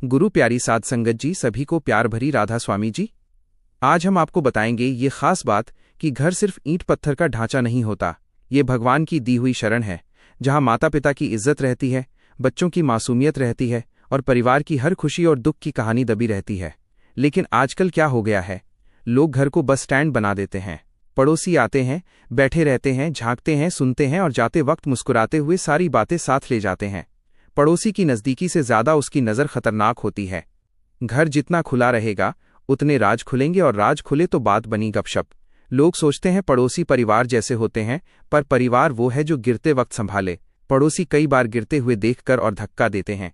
गुरु प्यारी साध संगत जी, सभी को प्यार भरी राधा स्वामी जी। आज हम आपको बताएंगे ये खास बात कि घर सिर्फ ईंट पत्थर का ढांचा नहीं होता, ये भगवान की दी हुई शरण है, जहां माता पिता की इज्जत रहती है, बच्चों की मासूमियत रहती है और परिवार की हर खुशी और दुख की कहानी दबी रहती है। लेकिन आजकल क्या हो गया है, लोग घर को बस स्टैंड बना देते हैं। पड़ोसी आते हैं, बैठे रहते हैं, झांकते हैं, सुनते हैं और जाते वक्त मुस्कुराते हुए सारी बातें साथ ले जाते हैं। पड़ोसी की नज़दीकी से ज़्यादा उसकी नज़र खतरनाक होती है। घर जितना खुला रहेगा उतने राज खुलेंगे और राज खुले तो बात बनी गपशप। लोग सोचते हैं पड़ोसी परिवार जैसे होते हैं, पर परिवार वो है जो गिरते वक्त संभाले। पड़ोसी कई बार गिरते हुए देखकर और धक्का देते हैं।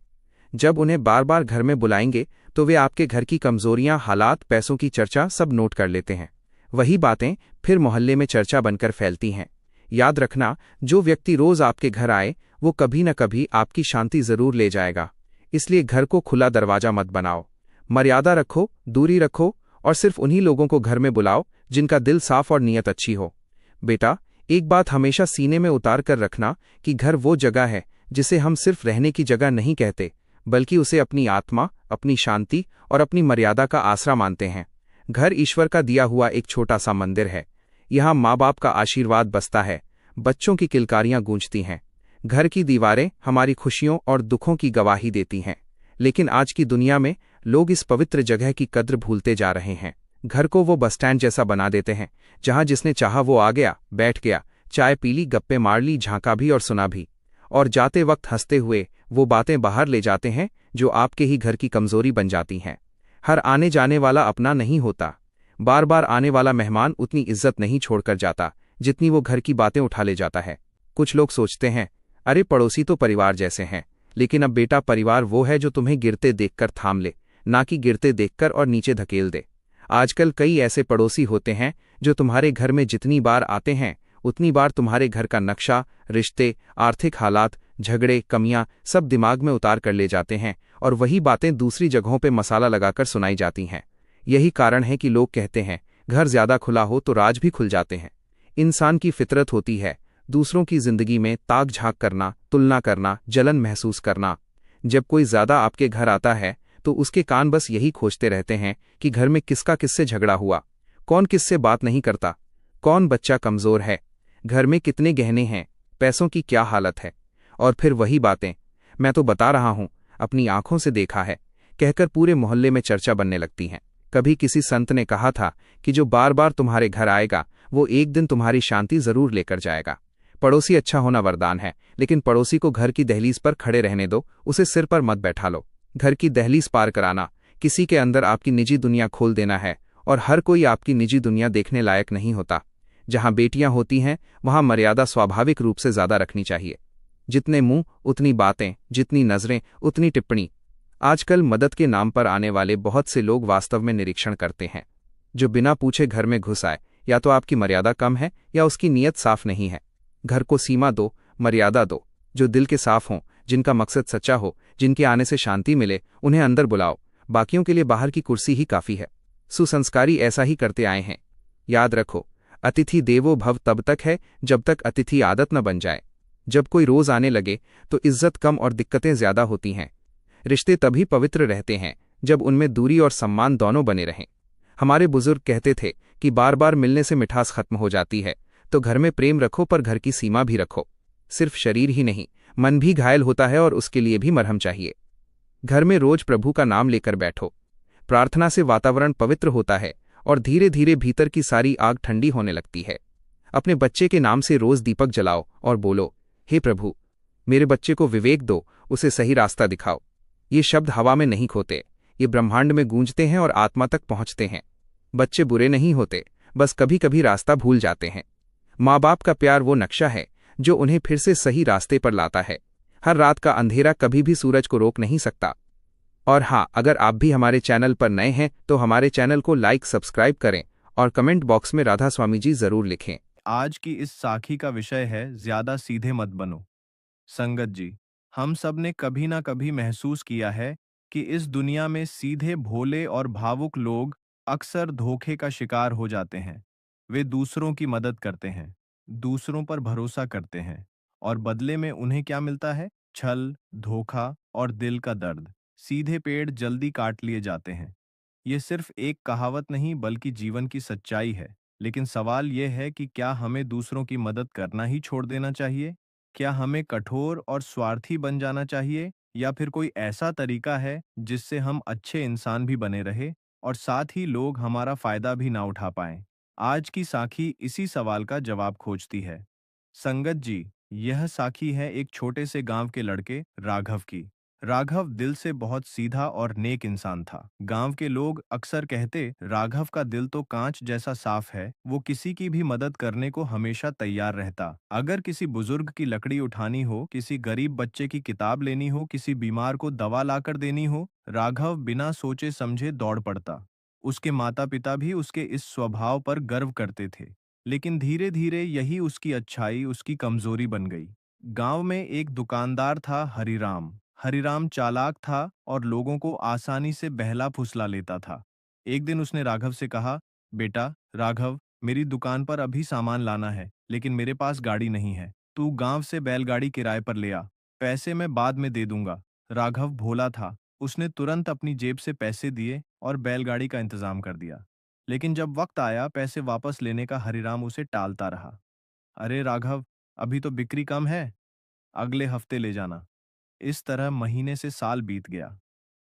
जब उन्हें बार बार घर में बुलाएंगे तो वे आपके घर की कमजोरियां, हालात, पैसों की चर्चा सब नोट कर लेते हैं। वही बातें फिर मोहल्ले में चर्चा बनकर फैलती हैं। याद रखना, जो व्यक्ति रोज आपके घर आए वो कभी न कभी आपकी शांति जरूर ले जाएगा। इसलिए घर को खुला दरवाजा मत बनाओ। मर्यादा रखो, दूरी रखो और सिर्फ उन्हीं लोगों को घर में बुलाओ जिनका दिल साफ और नीयत अच्छी हो। बेटा, एक बात हमेशा सीने में उतार कर रखना कि घर वो जगह है जिसे हम सिर्फ रहने की जगह नहीं कहते, बल्कि उसे अपनी आत्मा, अपनी शांति और अपनी मर्यादा का आसरा मानते हैं। घर ईश्वर का दिया हुआ एक छोटा सा मंदिर है। यहाँ माँ बाप का आशीर्वाद बसता है, बच्चों की किलकारियां गूंजती हैं। घर की दीवारें हमारी खुशियों और दुखों की गवाही देती हैं। लेकिन आज की दुनिया में लोग इस पवित्र जगह की कद्र भूलते जा रहे हैं। घर को वो बस स्टैंड जैसा बना देते हैं, जहां जिसने चाहा वो आ गया, बैठ गया, चाय पी ली, गप्पे मार ली, झांका भी और सुना भी, और जाते वक्त हंसते हुए वो बातें बाहर ले जाते हैं जो आपके ही घर की कमजोरी बन जाती हैं। हर आने जाने वाला अपना नहीं होता। बार बार आने वाला मेहमान उतनी इज्जत नहीं छोड़कर जाता जितनी वो घर की बातें उठा ले जाता है। कुछ लोग सोचते हैं, अरे पड़ोसी तो परिवार जैसे हैं। लेकिन अब बेटा, परिवार वो है जो तुम्हें गिरते देखकर थाम ले, ना कि गिरते देखकर और नीचे धकेल दे। आजकल कई ऐसे पड़ोसी होते हैं जो तुम्हारे घर में जितनी बार आते हैं उतनी बार तुम्हारे घर का नक्शा, रिश्ते, आर्थिक हालात, झगड़े, कमियां सब दिमाग में उतार कर ले जाते हैं और वही बातें दूसरी जगहों पे मसाला लगाकर सुनाई जाती हैं। यही कारण है कि लोग कहते हैं घर ज्यादा खुला हो तो राज भी खुल जाते हैं। इंसान की फितरत होती है दूसरों की जिंदगी में ताक झांक करना, तुलना करना, जलन महसूस करना। जब कोई ज्यादा आपके घर आता है तो उसके कान बस यही खोजते रहते हैं कि घर में किसका किससे झगड़ा हुआ, कौन किससे बात नहीं करता, कौन बच्चा कमजोर है, घर में कितने गहने हैं, पैसों की क्या हालत है। और फिर वही बातें, मैं तो बता रहा हूं, अपनी आंखों से देखा है, कहकर पूरे मोहल्ले में चर्चा बनने लगती हैं। कभी किसी संत ने कहा था कि जो बार बार तुम्हारे घर आएगा वो एक दिन तुम्हारी शांति जरूर लेकर जाएगा। पड़ोसी अच्छा होना वरदान है, लेकिन पड़ोसी को घर की दहलीज पर खड़े रहने दो, उसे सिर पर मत बैठा लो। घर की दहलीज पार कराना, किसी के अंदर आपकी निजी दुनिया खोल देना है, और हर कोई आपकी निजी दुनिया देखने लायक नहीं होता। जहां बेटियां होती हैं वहां मर्यादा स्वाभाविक रूप से ज्यादा रखनी चाहिए। जितने मुंह उतनी बातें, जितनी नजरें उतनी टिप्पणी। आजकल मदद के नाम पर आने वाले बहुत से लोग वास्तव में निरीक्षण करते हैं। जो बिना पूछे घर में घुस आए, या तो आपकी मर्यादा कम है या उसकी नीयत साफ नहीं है। घर को सीमा दो, मर्यादा दो। जो दिल के साफ हों, जिनका मकसद सच्चा हो, जिनके आने से शांति मिले, उन्हें अंदर बुलाओ। बाकियों के लिए बाहर की कुर्सी ही काफी है। सुसंस्कारी ऐसा ही करते आए हैं। याद रखो, अतिथि देवो भव तब तक है जब तक अतिथि आदत न बन जाए। जब कोई रोज आने लगे तो इज्जत कम और दिक्कतें ज्यादा होती हैं। रिश्ते तभी पवित्र रहते हैं जब उनमें दूरी और सम्मान दोनों बने रहें। हमारे बुजुर्ग कहते थे कि बार बार मिलने से मिठास खत्म हो जाती है, तो घर में प्रेम रखो पर घर की सीमा भी रखो। सिर्फ शरीर ही नहीं, मन भी घायल होता है और उसके लिए भी मरहम चाहिए। घर में रोज प्रभु का नाम लेकर बैठो। प्रार्थना से वातावरण पवित्र होता है और धीरे धीरे भीतर की सारी आग ठंडी होने लगती है। अपने बच्चे के नाम से रोज दीपक जलाओ और बोलो, हे प्रभु, मेरे बच्चे को विवेक दो, उसे सही रास्ता दिखाओ। ये शब्द हवा में नहीं खोते, ये ब्रह्मांड में गूंजते हैं और आत्मा तक पहुंचते हैं। बच्चे बुरे नहीं होते, बस कभी कभी रास्ता भूल जाते हैं। माँ बाप का प्यार वो नक्शा है जो उन्हें फिर से सही रास्ते पर लाता है। हर रात का अंधेरा कभी भी सूरज को रोक नहीं सकता। और हाँ, अगर आप भी हमारे चैनल पर नए हैं तो हमारे चैनल को लाइक, सब्सक्राइब करें और कमेंट बॉक्स में राधा स्वामी जी जरूर लिखें। आज की इस साखी का विषय है ज्यादा सीधे मत बनो। संगत जी, हम सब ने कभी ना कभी महसूस किया है कि इस दुनिया में सीधे, भोले और भावुक लोग अक्सर धोखे का शिकार हो जाते हैं। वे दूसरों की मदद करते हैं, दूसरों पर भरोसा करते हैं, और बदले में उन्हें क्या मिलता है? छल, धोखा और दिल का दर्द। सीधे पेड़ जल्दी काट लिए जाते हैं। ये सिर्फ एक कहावत नहीं बल्कि जीवन की सच्चाई है। लेकिन सवाल यह है कि क्या हमें दूसरों की मदद करना ही छोड़ देना चाहिए? क्या हमें कठोर और स्वार्थी बन जाना चाहिए? या फिर कोई ऐसा तरीका है जिससे हम अच्छे इंसान भी बने रहे और साथ ही लोग हमारा फायदा भी ना उठा पाएं? आज की साखी इसी सवाल का जवाब खोजती है। संगत जी, यह साखी है एक छोटे से गांव के लड़के राघव की। राघव दिल से बहुत सीधा और नेक इंसान था। गांव के लोग अक्सर कहते, राघव का दिल तो कांच जैसा साफ है, वो किसी की भी मदद करने को हमेशा तैयार रहता। अगर किसी बुजुर्ग की लकड़ी उठानी हो, किसी गरीब बच्चे की किताब लेनी हो, किसी बीमार को दवा लाकर देनी हो, राघव बिना सोचे समझे दौड़ पड़ता। उसके माता पिता भी उसके इस स्वभाव पर गर्व करते थे। लेकिन धीरे धीरे यही उसकी अच्छाई उसकी कमजोरी बन गई। गांव में एक दुकानदार था, हरिराम। हरिराम चालाक था और लोगों को आसानी से बहला फुसला लेता था। एक दिन उसने राघव से कहा, बेटा राघव, मेरी दुकान पर अभी सामान लाना है, लेकिन मेरे पास गाड़ी नहीं है। तू गांव से बैलगाड़ी किराए पर ले आ। पैसे मैं बाद में दे दूंगा। राघव भोला था। उसने तुरंत अपनी जेब से पैसे दिए और बैलगाड़ी का इंतजाम कर दिया। लेकिन जब वक्त आया पैसे वापस लेने का, हरिराम उसे टालता रहा। अरे राघव, अभी तो बिक्री कम है, अगले हफ्ते ले जाना। इस तरह महीने से साल बीत गया।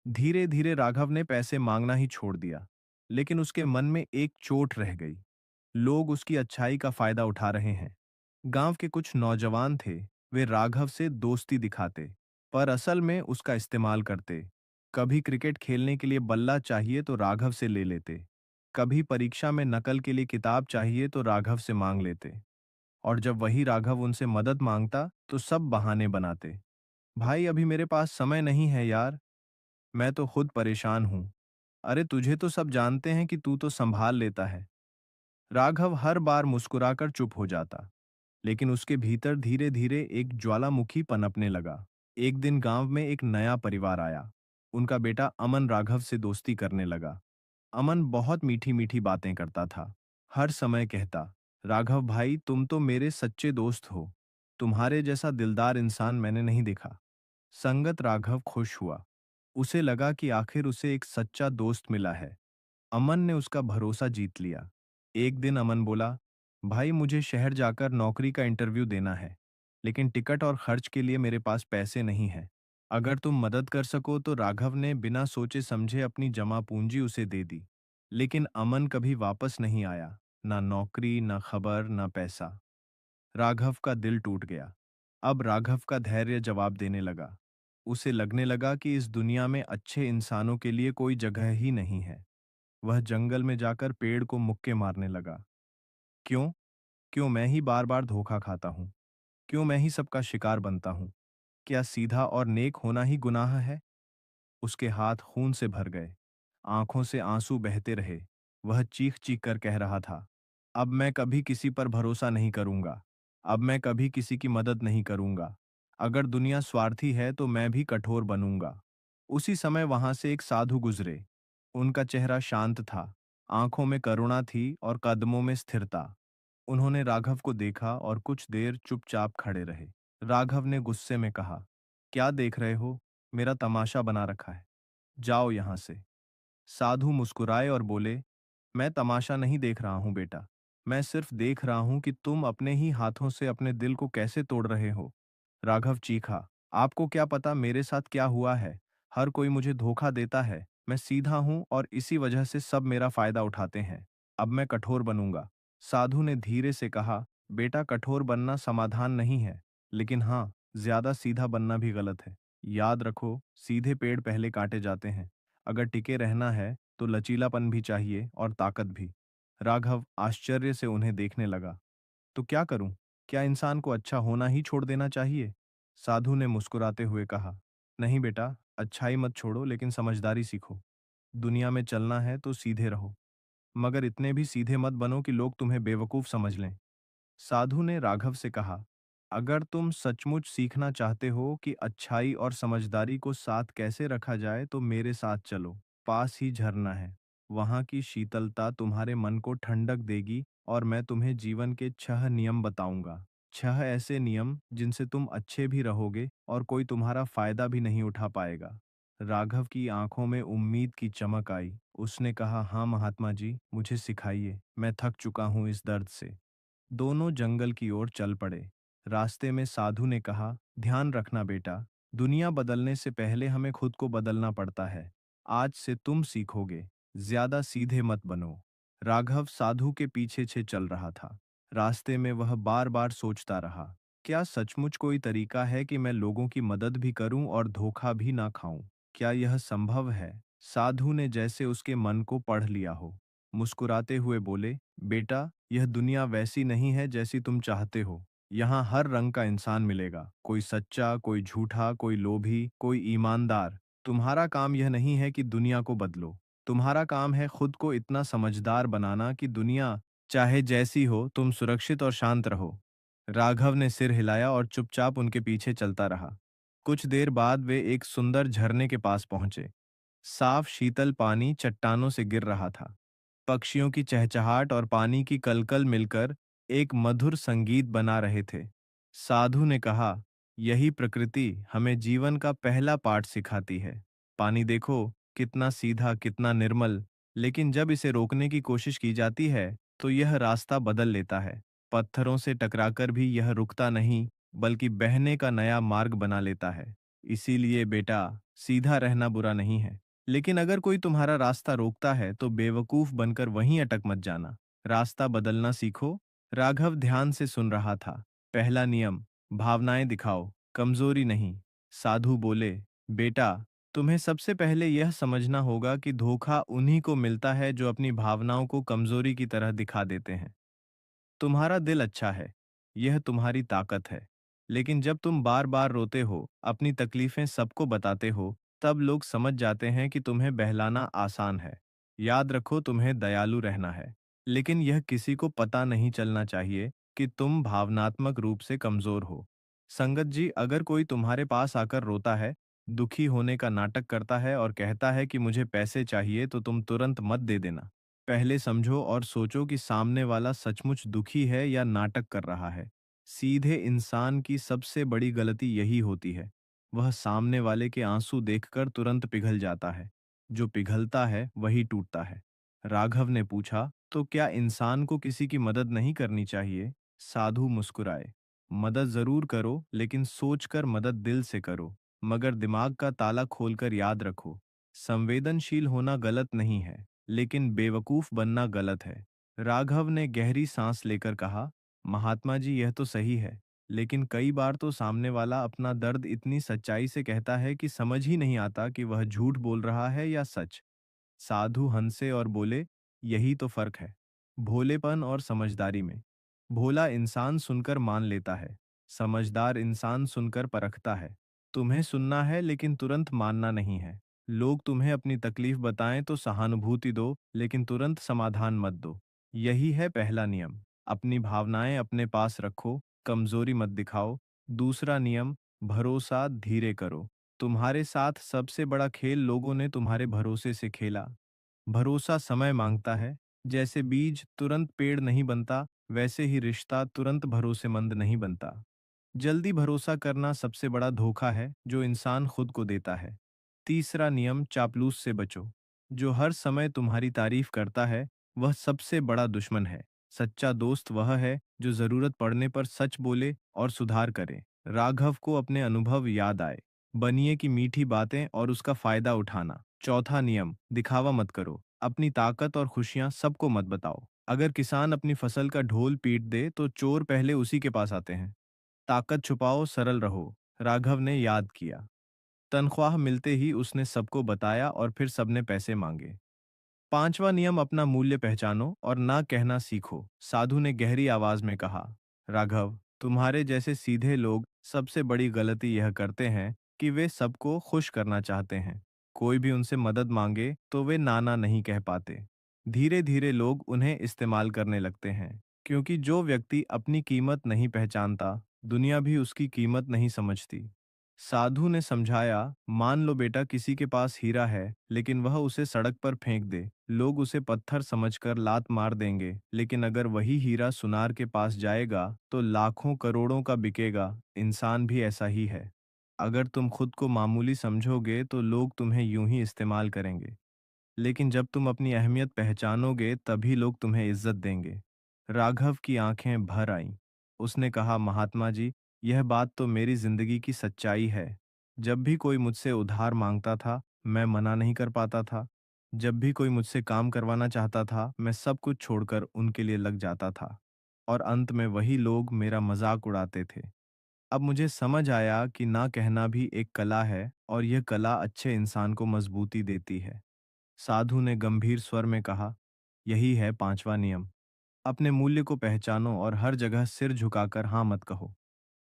धीरे धीरे राघव ने पैसे मांगना ही छोड़ दिया। लेकिन उसके मन में एक चोट रह गई। लोग उसकी अच्छाई का फायदा उठा रहे हैं। गांव के कुछ नौजवान थे, वे राघव से दोस्ती दिखाते, पर असल में उसका इस्तेमाल करते। कभी क्रिकेट खेलने के लिए बल्ला चाहिए तो राघव से ले लेते। कभी परीक्षा में नकल के लिए किताब चाहिए तो राघव से मांग लेते। और जब वही राघव उनसे मदद मांगता तो सब बहाने बनाते। भाई अभी मेरे पास समय नहीं है यार, मैं तो खुद परेशान हूं। अरे तुझे तो सब जानते हैं कि तू तो संभाल लेता है। राघव हर बार मुस्कुराकर चुप हो जाता। लेकिन उसके भीतर धीरे धीरे एक ज्वालामुखी पनपने लगा। एक दिन गांव में एक नया परिवार आया। उनका बेटा अमन राघव से दोस्ती करने लगा। अमन बहुत मीठी मीठी बातें करता था। हर समय कहता, राघव भाई तुम तो मेरे सच्चे दोस्त हो, तुम्हारे जैसा दिलदार इंसान मैंने नहीं देखा। संगत राघव खुश हुआ। उसे लगा कि आखिर उसे एक सच्चा दोस्त मिला है। अमन ने उसका भरोसा जीत लिया। एक दिन अमन बोला, भाई मुझे शहर जाकर नौकरी का इंटरव्यू देना है, लेकिन टिकट और खर्च के लिए मेरे पास पैसे नहीं है। अगर तुम मदद कर सको तो। राघव ने बिना सोचे समझे अपनी जमा पूंजी उसे दे दी। लेकिन अमन कभी वापस नहीं आया, ना नौकरी, ना खबर, ना पैसा। राघव का दिल टूट गया। अब राघव का धैर्य जवाब देने लगा। उसे लगने लगा कि इस दुनिया में अच्छे इंसानों के लिए कोई जगह ही नहीं है। वह जंगल में जाकर पेड़ को मुक्के मारने लगा। क्यों? क्यों मैं ही बार बार धोखा खाता हूँ? क्यों मैं ही सबका शिकार बनता हूँ? क्या सीधा और नेक होना ही गुनाह है? उसके हाथ खून से भर गए, आंखों से आंसू बहते रहे। वह चीख चीख कर कह रहा था, अब मैं कभी किसी पर भरोसा नहीं करूंगा। अब मैं कभी किसी की मदद नहीं करूंगा। अगर दुनिया स्वार्थी है तो मैं भी कठोर बनूंगा। उसी समय वहां से एक साधु गुजरे। उनका चेहरा शांत था, आंखों में करुणा थी और कदमों में स्थिरता। उन्होंने राघव को देखा और कुछ देर चुपचाप खड़े रहे। राघव ने गुस्से में कहा, क्या देख रहे हो? मेरा तमाशा बना रखा है, जाओ यहां से। साधु मुस्कुराए और बोले, मैं तमाशा नहीं देख रहा हूं बेटा, मैं सिर्फ देख रहा हूं कि तुम अपने ही हाथों से अपने दिल को कैसे तोड़ रहे हो। राघव चीखा, आपको क्या पता मेरे साथ क्या हुआ है? हर कोई मुझे धोखा देता है, मैं सीधा हूं और इसी वजह से सब मेरा फायदा उठाते हैं। अब मैं कठोर बनूंगा। साधु ने धीरे से कहा, बेटा कठोर बनना समाधान नहीं है, लेकिन हाँ, ज्यादा सीधा बनना भी गलत है। याद रखो, सीधे पेड़ पहले काटे जाते हैं। अगर टिके रहना है तो लचीलापन भी चाहिए और ताकत भी। राघव आश्चर्य से उन्हें देखने लगा। तो क्या करूं? क्या इंसान को अच्छा होना ही छोड़ देना चाहिए? साधु ने मुस्कुराते हुए कहा, नहीं बेटा, अच्छाई मत छोड़ो लेकिन समझदारी सीखो। दुनिया में चलना है तो सीधे रहो, मगर इतने भी सीधे मत बनो कि लोग तुम्हें बेवकूफ समझ लें। साधु ने राघव से कहा, अगर तुम सचमुच सीखना चाहते हो कि अच्छाई और समझदारी को साथ कैसे रखा जाए तो मेरे साथ चलो। पास ही झरना है, वहां की शीतलता तुम्हारे मन को ठंडक देगी और मैं तुम्हें जीवन के 6 नियम बताऊंगा। 6 ऐसे नियम जिनसे तुम अच्छे भी रहोगे और कोई तुम्हारा फायदा भी नहीं उठा पाएगा। राघव की आंखों में उम्मीद की चमक आई। उसने कहा, हाँ महात्मा जी, मुझे सिखाइए, मैं थक चुका हूँ इस दर्द से। दोनों जंगल की ओर चल पड़े। रास्ते में साधु ने कहा, ध्यान रखना बेटा, दुनिया बदलने से पहले हमें खुद को बदलना पड़ता है। आज से तुम सीखोगे, ज्यादा सीधे मत बनो। राघव साधु के पीछे से चल रहा था। रास्ते में वह बार बार सोचता रहा, क्या सचमुच कोई तरीका है कि मैं लोगों की मदद भी करूं और धोखा भी ना खाऊं? क्या यह संभव है? साधु ने जैसे उसके मन को पढ़ लिया हो। मुस्कुराते हुए बोले, बेटा, यह दुनिया वैसी नहीं है जैसी तुम चाहते हो। यहाँ हर रंग का इंसान मिलेगा, कोई सच्चा, कोई झूठा, कोई लोभी, कोई ईमानदार। तुम्हारा काम यह नहीं है कि दुनिया को बदलो। तुम्हारा काम है खुद को इतना समझदार बनाना कि दुनिया चाहे जैसी हो, तुम सुरक्षित और शांत रहो। राघव ने सिर हिलाया और चुपचाप उनके पीछे चलता रहा। कुछ देर बाद वे एक सुंदर झरने के पास पहुंचे। साफ शीतल पानी चट्टानों से गिर रहा था। पक्षियों की चहचहाट और पानी की कलकल मिलकर एक मधुर संगीत बना रहे थे। साधु ने कहा, यही प्रकृति हमें जीवन का पहला पाठ सिखाती है। पानी देखो, कितना सीधा, कितना निर्मल, लेकिन जब इसे रोकने की कोशिश की जाती है तो यह रास्ता बदल लेता है। पत्थरों से टकराकर भी यह रुकता नहीं, बल्कि बहने का नया मार्ग बना लेता है। इसीलिए बेटा, सीधा रहना बुरा नहीं है, लेकिन अगर कोई तुम्हारा रास्ता रोकता है तो बेवकूफ बनकर वहीं अटक मत जाना। रास्ता बदलना सीखो। राघव ध्यान से सुन रहा था। पहला नियम, भावनाएं दिखाओ, कमजोरी नहीं। साधु बोले, बेटा, तुम्हें सबसे पहले यह समझना होगा कि धोखा उन्हीं को मिलता है जो अपनी भावनाओं को कमजोरी की तरह दिखा देते हैं। तुम्हारा दिल अच्छा है, यह तुम्हारी ताकत है। लेकिन जब तुम बार बार रोते हो, अपनी तकलीफें सबको बताते हो, तब लोग समझ जाते हैं कि तुम्हें बहलाना आसान है। याद रखो, तुम्हें दयालु रहना है, लेकिन यह किसी को पता नहीं चलना चाहिए कि तुम भावनात्मक रूप से कमजोर हो। संगत जी, अगर कोई तुम्हारे पास आकर रोता है, दुखी होने का नाटक करता है और कहता है कि मुझे पैसे चाहिए, तो तुम तुरंत मत दे देना। पहले समझो और सोचो कि सामने वाला सचमुच दुखी है या नाटक कर रहा है। सीधे इंसान की सबसे बड़ी गलती यही होती है, वह सामने वाले के आंसू देखकर तुरंत पिघल जाता है। जो पिघलता है वही टूटता है। राघव ने पूछा, तो क्या इंसान को किसी की मदद नहीं करनी चाहिए? साधु मुस्कुराए, मदद जरूर करो, लेकिन सोचकर मदद दिल से करो। मगर दिमाग का ताला खोलकर याद रखो, संवेदनशील होना गलत नहीं है, लेकिन बेवकूफ बनना गलत है। राघव ने गहरी सांस लेकर कहा, महात्मा जी, यह तो सही है, लेकिन कई बार तो सामने वाला अपना दर्द इतनी सच्चाई से कहता है कि समझ ही नहीं आता कि वह झूठ बोल रहा है या सच। साधु हंसे और बोले, यही तो फर्क है, भोलेपन और समझदारी में। भोला इंसान सुनकर मान लेता है, समझदार इंसान सुनकर परखता है। तुम्हें सुनना है, लेकिन तुरंत मानना नहीं है। लोग तुम्हें अपनी तकलीफ बताएं तो सहानुभूति दो, लेकिन तुरंत समाधान मत दो। यही है पहला नियम, अपनी भावनाएं अपने पास रखो, कमजोरी मत दिखाओ। दूसरा नियम, भरोसा धीरे करो। तुम्हारे साथ सबसे बड़ा खेल लोगों ने तुम्हारे भरोसे से खेला। भरोसा समय मांगता है। जैसे बीज तुरंत पेड़ नहीं बनता, वैसे ही रिश्ता तुरंत भरोसेमंद नहीं बनता। जल्दी भरोसा करना सबसे बड़ा धोखा है जो इंसान खुद को देता है। तीसरा नियम, चापलूस से बचो। जो हर समय तुम्हारी तारीफ करता है, वह सबसे बड़ा दुश्मन है। सच्चा दोस्त वह है जो जरूरत पड़ने पर सच बोले और सुधार करे। राघव को अपने अनुभव याद आए। बनिए की मीठी बातें और उसका फायदा उठाना। चौथा नियम, दिखावा मत करो। अपनी ताकत और खुशियां सबको मत बताओ। अगर किसान अपनी फसल का ढोल पीट दे तो चोर पहले उसी के पास आते हैं। ताकत छुपाओ, सरल रहो। राघव ने याद किया। तनख्वाह मिलते ही उसने सबको बताया और फिर सबने पैसे मांगे। पांचवा नियम, अपना मूल्य पहचानो और ना कहना सीखो। साधु ने गहरी आवाज में कहा, राघव, तुम्हारे जैसे सीधे लोग सबसे बड़ी गलती यह करते हैं कि वे सबको खुश करना चाहते हैं। कोई भी उनसे मदद मांगे तो वे नाना नहीं कह पाते। धीरे धीरे लोग उन्हें इस्तेमाल करने लगते हैं, क्योंकि जो व्यक्ति अपनी कीमत नहीं पहचानता, दुनिया भी उसकी कीमत नहीं समझती। साधु ने समझाया, मान लो बेटा, किसी के पास हीरा है, लेकिन वह उसे सड़क पर फेंक दे, लोग उसे पत्थर समझकर लात मार देंगे। लेकिन अगर वही हीरा सुनार के पास जाएगा तो लाखों करोड़ों का बिकेगा। इंसान भी ऐसा ही है। अगर तुम खुद को मामूली समझोगे तो लोग तुम्हें यूं ही इस्तेमाल करेंगे, लेकिन जब तुम अपनी अहमियत पहचानोगे तभी लोग तुम्हें इज्जत देंगे। राघव की आंखें भर आईं। उसने कहा, महात्मा जी, यह बात तो मेरी जिंदगी की सच्चाई है। जब भी कोई मुझसे उधार मांगता था, मैं मना नहीं कर पाता था। जब भी कोई मुझसे काम करवाना चाहता था, मैं सब कुछ छोड़कर उनके लिए लग जाता था। और अंत में वही लोग मेरा मजाक उड़ाते थे। अब मुझे समझ आया कि ना कहना भी एक कला है, और यह कला अच्छे इंसान को मजबूती देती है। साधु ने गंभीर स्वर में कहा, यही है पांचवा नियम। अपने मूल्य को पहचानो और हर जगह सिर झुकाकर हाँ मत कहो।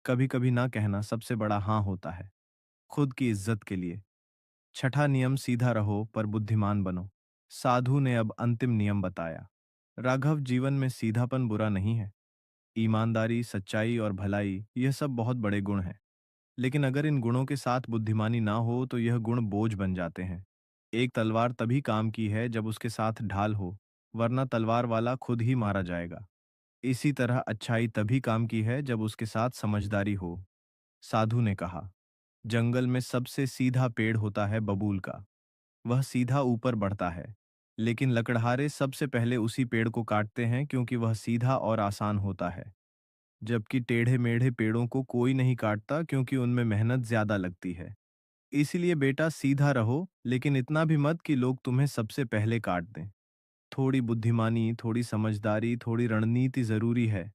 कभी कभी ना कहना सबसे बड़ा हाँ होता है, खुद की इज्जत के लिए। छठा नियम, सीधा रहो पर बुद्धिमान बनो। साधु ने अब अंतिम नियम बताया। राघव, जीवन में सीधापन बुरा नहीं है। ईमानदारी, सच्चाई और भलाई, यह सब बहुत बड़े गुण हैं। लेकिन अगर इन गुणों के साथ बुद्धिमानी ना हो तो यह गुण बोझ बन जाते हैं। एक तलवार तभी काम की है जब उसके साथ ढाल हो, वरना तलवार वाला खुद ही मारा जाएगा। इसी तरह अच्छाई तभी काम की है जब उसके साथ समझदारी हो। साधु ने कहा, जंगल में सबसे सीधा पेड़ होता है बबूल का। वह सीधा ऊपर बढ़ता है, लेकिन लकड़हारे सबसे पहले उसी पेड़ को काटते हैं क्योंकि वह सीधा और आसान होता है। जबकि टेढ़े मेढ़े पेड़ों को कोई नहीं काटता क्योंकि उनमें मेहनत ज्यादा लगती है। इसीलिए बेटा, सीधा रहो, लेकिन इतना भी मत कि लोग तुम्हें सबसे पहले काट दें। थोड़ी बुद्धिमानी, थोड़ी समझदारी, थोड़ी रणनीति जरूरी है।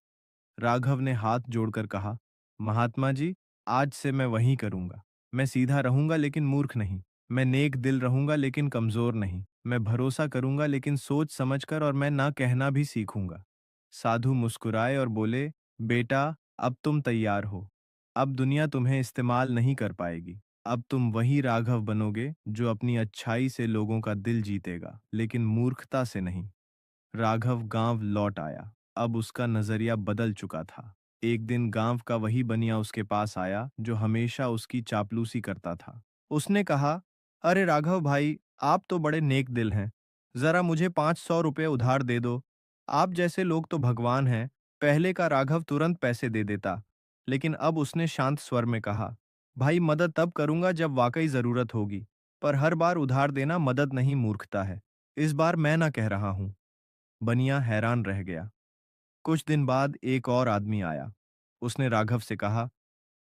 राघव ने हाथ जोड़कर कहा, महात्मा जी, आज से मैं वही करूंगा। मैं सीधा रहूंगा लेकिन मूर्ख नहीं। मैं नेक दिल रहूंगा लेकिन कमजोर नहीं। मैं भरोसा करूंगा लेकिन सोच समझकर, और मैं ना कहना भी सीखूंगा। साधु मुस्कुराए और बोले, बेटा, अब तुम तैयार हो। अब दुनिया तुम्हें इस्तेमाल नहीं कर पाएगी। अब तुम वही राघव बनोगे जो अपनी अच्छाई से लोगों का दिल जीतेगा, लेकिन मूर्खता से नहीं। राघव गांव लौट आया। अब उसका नजरिया बदल चुका था। एक दिन गांव का वही बनिया उसके पास आया जो हमेशा उसकी चापलूसी करता था। उसने कहा, अरे राघव भाई, आप तो बड़े नेक दिल हैं। जरा मुझे 500 रुपये उधार दे दो। आप जैसे लोग तो भगवान हैं। पहले का राघव तुरंत पैसे दे देता, लेकिन अब उसने शांत स्वर में कहा, भाई, मदद तब करूंगा जब वाकई जरूरत होगी, पर हर बार उधार देना मदद नहीं, मूर्खता है। इस बार मैं ना कह रहा हूं। बनिया हैरान रह गया। कुछ दिन बाद एक और आदमी आया। उसने राघव से कहा,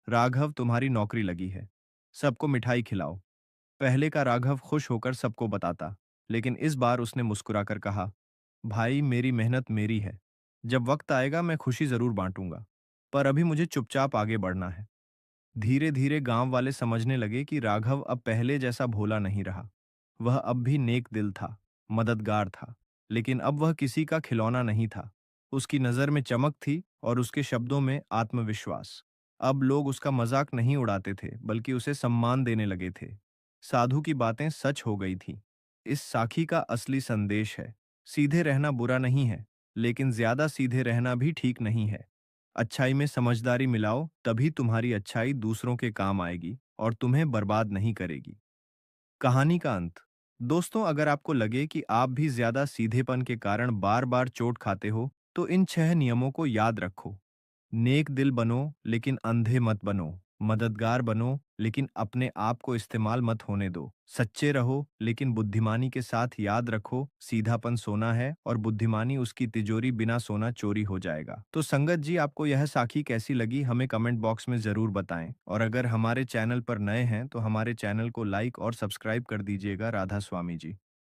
राघव, तुम्हारी नौकरी लगी है। सबको मिठाई खिलाओ। पहले का राघव खुश होकर सबको बताता, लेकिन इस बार उसने मुस्कुराकर कहा, भाई, मेरी मेहनत मेरी है। जब वक्त आएगा मैं खुशी जरूर बांटूंगा, पर अभी मुझे चुपचाप आगे बढ़ना है। धीरे धीरे गांव वाले समझने लगे कि राघव अब पहले जैसा भोला नहीं रहा। वह अब भी नेक दिल था, मददगार था, लेकिन अब वह किसी का खिलौना नहीं था। उसकी नजर में चमक थी और उसके शब्दों में आत्मविश्वास। अब लोग उसका मजाक नहीं उड़ाते थे, बल्कि उसे सम्मान देने लगे थे। साधु की बातें सच हो गई थीं। इस साखी का असली संदेश है, सीधे रहना बुरा नहीं है, लेकिन ज्यादा सीधे रहना भी ठीक नहीं है। अच्छाई में समझदारी मिलाओ, तभी तुम्हारी अच्छाई दूसरों के काम आएगी और तुम्हें बर्बाद नहीं करेगी। कहानी का अंत। दोस्तों, अगर आपको लगे कि आप भी ज्यादा सीधेपन के कारण बार बार चोट खाते हो, तो इन 6 नियमों को याद रखो। नेक दिल बनो, लेकिन अंधे मत बनो। मददगार बनो, लेकिन अपने आप को इस्तेमाल मत होने दो। सच्चे रहो, लेकिन बुद्धिमानी के साथ याद रखो, सीधापन सोना है और बुद्धिमानी उसकी तिजोरी, बिना सोना चोरी हो जाएगा। तो संगत जी, आपको यह साखी कैसी लगी, हमें कमेंट बॉक्स में जरूर बताएं। और अगर हमारे चैनल पर नए हैं तो हमारे चैनल को लाइक और सब्सक्राइब कर दीजिएगा। राधा स्वामी जी।